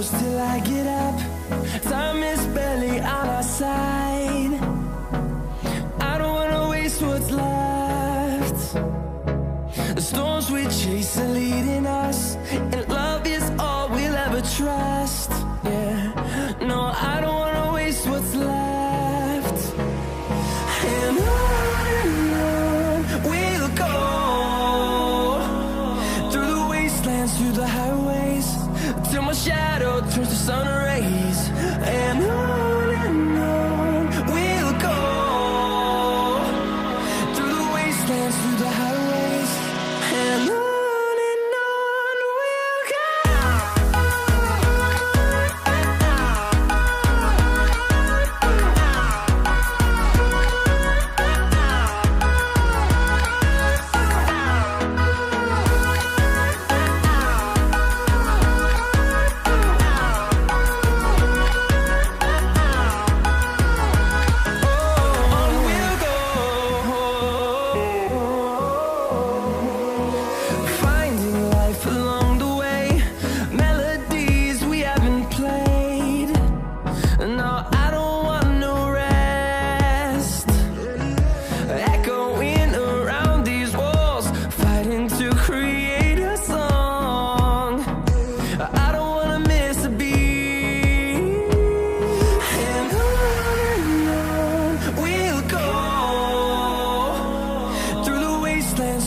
close till I get up. Time is barely on our side. I don't wanna waste what's left. The storms we chase are leading us, and love is all we'll ever trust. Yeah, no, I don't wanna waste what's left. And on we'll go, through the wastelands, through the highways, till my shadow turns to sun rays. And on we'll go, through the wastelands, through the highways, and on we'll go.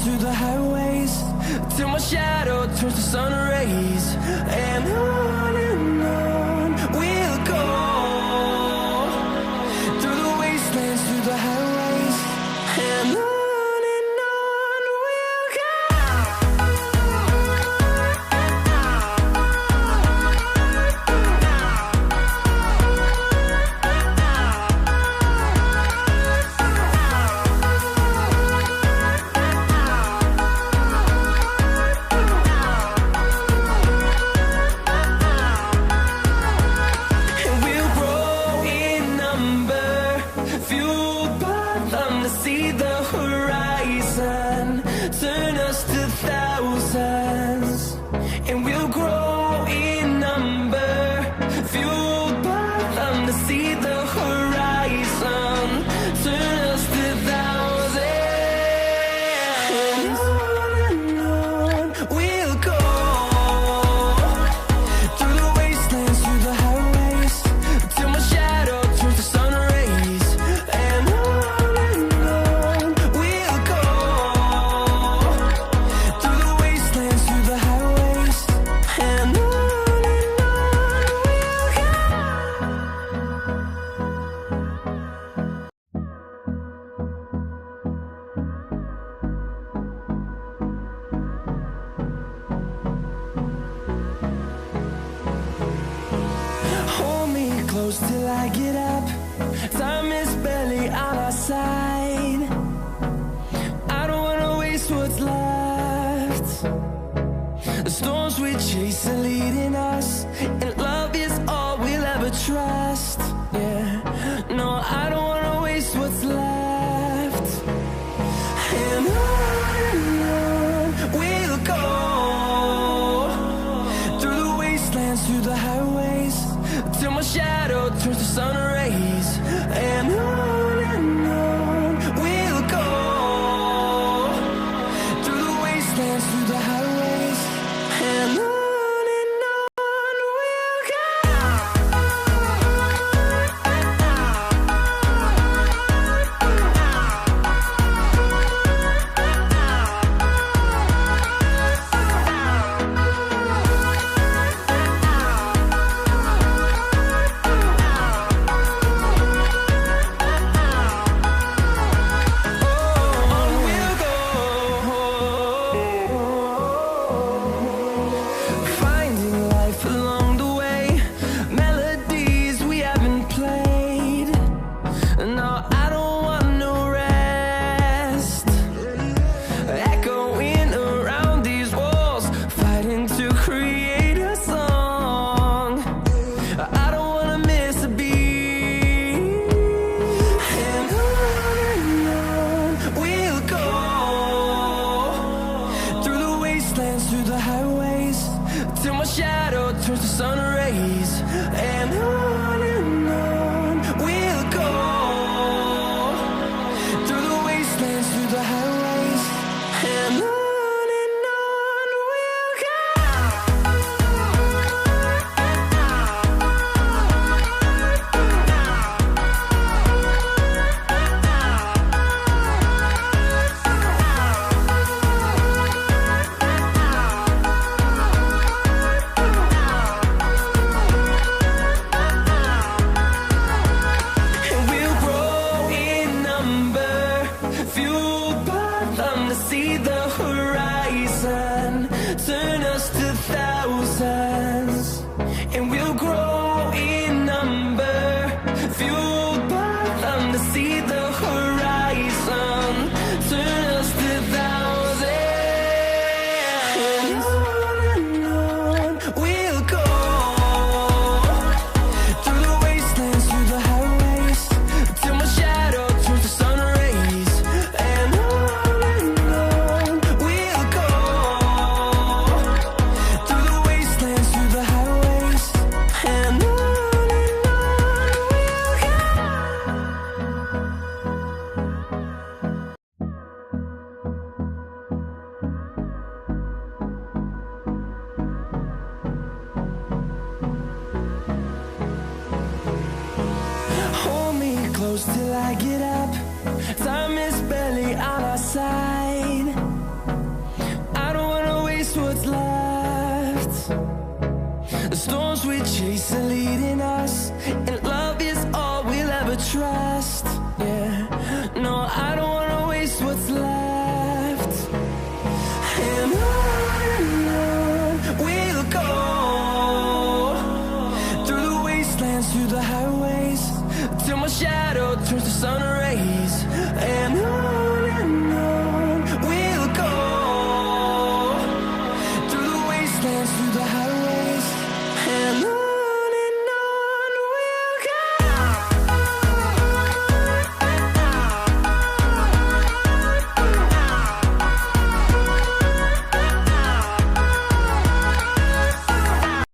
Through the highways, till my shadow turns to sun rays. And on we'll go, through the wastelands, through the highways, and on we'll go. See the horizon, turn us to thousands, and we'll grow in number, fueled by them. To see the horizon, turn us to thousands, and on we'll go, through the wastelands, through the highways, till my shadow turns to sun rays. And close till I get up. Time is barely on our side. I don't wanna waste what's left. The storms we chase are leading us, and love is all we'll ever trust. Yeah, no, I don't wanna waste what's left. And on we'll go, through the wastelands, through the highways, till my shadow turns to sun rays. And on we'll go, through the wastelands, through the highways, and on we'll go. I get up. Time is barely on our side.